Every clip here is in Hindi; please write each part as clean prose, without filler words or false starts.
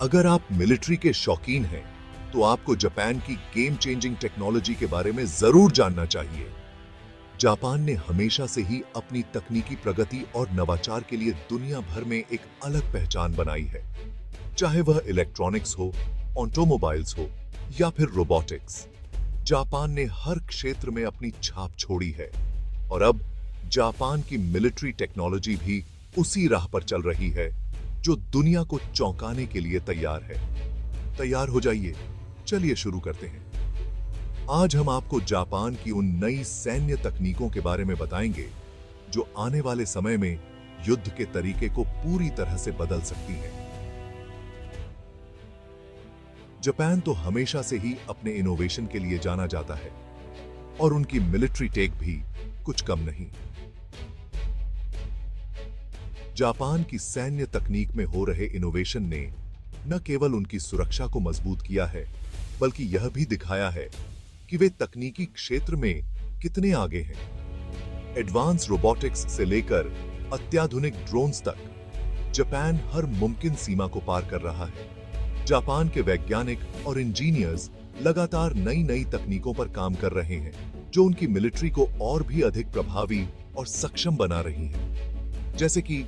अगर आप मिलिट्री के शौकीन हैं, तो आपको जापान की गेम चेंजिंग टेक्नोलॉजी के बारे में जरूर जानना चाहिए। जापान ने हमेशा से ही अपनी तकनीकी प्रगति और नवाचार के लिए दुनिया भर में एक अलग पहचान बनाई है। चाहे वह इलेक्ट्रॉनिक्स हो, ऑटोमोबाइल्स हो या फिर रोबोटिक्स, जापान ने हर क्षेत्र में अपनी छाप छोड़ी है। और अब जापान की मिलिट्री टेक्नोलॉजी भी उसी राह पर चल रही है जो दुनिया को चौंकाने के लिए तैयार है। तैयार हो जाइए, चलिए शुरू करते हैं। आज हम आपको जापान की उन नई सैन्य तकनीकों के बारे में बताएंगे जो आने वाले समय में युद्ध के तरीके को पूरी तरह से बदल सकती हैं। जापान तो हमेशा से ही अपने इनोवेशन के लिए जाना जाता है और उनकी मिलिट्री टेक भी कुछ कम नहीं। जापान की सैन्य तकनीक में हो रहे इनोवेशन ने न केवल उनकी सुरक्षा को मजबूत किया है, बल्कि यह भी दिखाया है कि वे तकनीकी क्षेत्र में कितने आगे हैं। एडवांस रोबोटिक्स से लेकर अत्याधुनिक ड्रोन्स तक, जापान हर मुमकिन सीमा को पार कर रहा है। जापान के वैज्ञानिक और इंजीनियर्स लगातार नई नई तकनीकों पर काम कर रहे हैं, जो उनकी मिलिट्री को और भी अधिक प्रभावी और सक्षम बना रही हैं। जैसे कि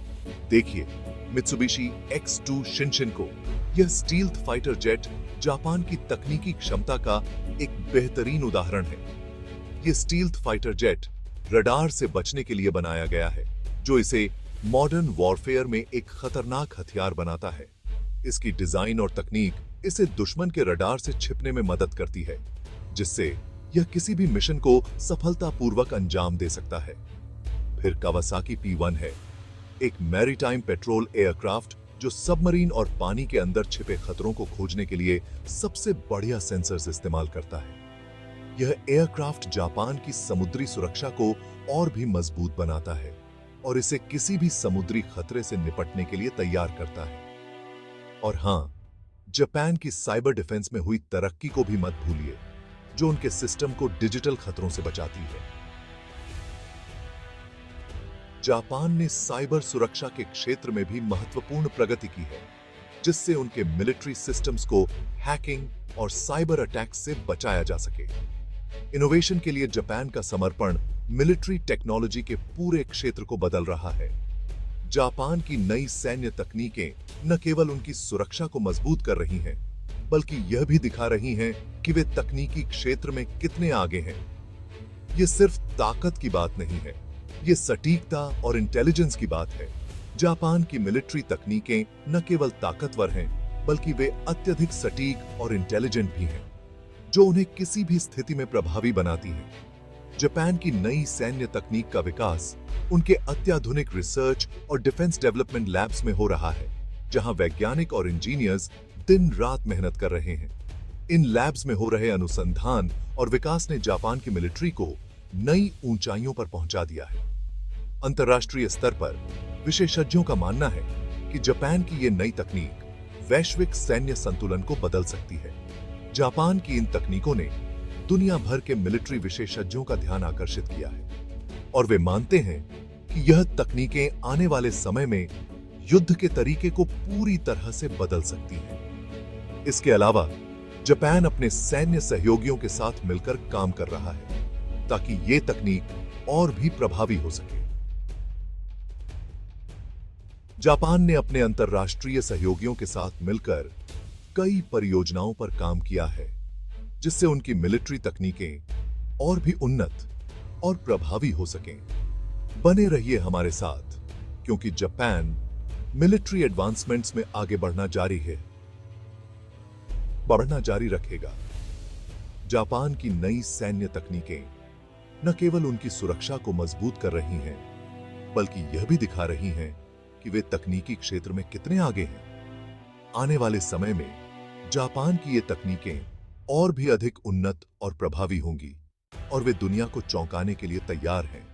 देखिए, मित्सुबिशी X2 शिनशिनको, यह स्टील्थ फाइटर जेट जापान की तकनीकी क्षमता का एक बेहतरीन उदाहरण है। यह स्टील्थ फाइटर जेट रडार से बचने के लिए बनाया गया है, जो इसे मॉडर्न वॉरफेयर में एक खतरनाक हथियार बनाता है। इसकी डिजाइन और तकनीक इसे दुश्मन के रडार से छिपने में मदद करती है, जिससे यह किसी भी मिशन को सफलतापूर्वक अंजाम दे सकता है। फिर कावासाकी P1 है, एक मैरीटाइम पेट्रोल एयरक्राफ्ट जो सबमरीन और पानी के अंदर छिपे खतरों को खोजने के लिए सबसे बढ़िया सेंसर्स इस्तेमाल करता है। यह एयरक्राफ्ट जापान की समुद्री सुरक्षा को और भी मजबूत बनाता है और इसे किसी भी समुद्री खतरे से निपटने के लिए तैयार करता है। और हां, जापान की साइबर डिफेंस में हुई तरक्की को भी मत भूलिए, जो उनके सिस्टम को डिजिटल खतरों से बचाती है। जापान ने साइबर सुरक्षा के क्षेत्र में भी महत्वपूर्ण प्रगति की है, जिससे उनके मिलिट्री सिस्टम्स को हैकिंग और साइबर अटैक से बचाया जा सके। इनोवेशन के लिए जापान का समर्पण मिलिट्री टेक्नोलॉजी के पूरे क्षेत्र को बदल रहा है। जापान की नई सैन्य तकनीकें न केवल उनकी सुरक्षा को मजबूत कर रही हैं, बल्कि यह भी दिखा रही हैं कि वे तकनीकी क्षेत्र में कितने आगे हैं। यह सिर्फ ताकत की बात नहीं है, ये सटीकता और इंटेलिजेंस की बात है। जापान की मिलिट्री तकनीकें न केवल ताकतवर हैं, बल्कि वे अत्यधिक सटीक और इंटेलिजेंट भी हैं, जो उन्हें किसी भी स्थिति में प्रभावी बनाती हैं। जापान की नई सैन्य तकनीक का विकास उनके अत्याधुनिक रिसर्च और डिफेंस डेवलपमेंट लैब्स में हो रहा है, जहां वैज्ञानिक और इंजीनियर्स दिन रात मेहनत कर रहे हैं। इन लैब्स में हो रहे अनुसंधान और विकास ने जापान की मिलिट्री को नई ऊंचाइयों पर पहुंचा दिया है। अंतर्राष्ट्रीय स्तर पर विशेषज्ञों का मानना है कि जापान की यह नई तकनीक वैश्विक सैन्य संतुलन को बदल सकती है। जापान की इन तकनीकों ने दुनिया भर के मिलिट्री विशेषज्ञों का ध्यान आकर्षित किया है और वे मानते हैं कि यह तकनीकें आने वाले समय में युद्ध के तरीके को पूरी तरह से बदल सकती हैं। इसके अलावा जापान अपने सैन्य सहयोगियों के साथ मिलकर काम कर रहा है ताकि यह तकनीक और भी प्रभावी हो सके। जापान ने अपने अंतर्राष्ट्रीय सहयोगियों के साथ मिलकर कई परियोजनाओं पर काम किया है, जिससे उनकी मिलिट्री तकनीकें और भी उन्नत और प्रभावी हो सकें। बने रहिए हमारे साथ, क्योंकि जापान मिलिट्री एडवांसमेंट्स में आगे बढ़ना जारी रखेगा। जापान की नई सैन्य तकनीकें न केवल उनकी सुरक्षा को मजबूत कर रही हैं, बल्कि यह भी दिखा रही हैं कि वे तकनीकी क्षेत्र में कितने आगे हैं। आने वाले समय में जापान की ये तकनीकें और भी अधिक उन्नत और प्रभावी होंगी और वे दुनिया को चौंकाने के लिए तैयार हैं।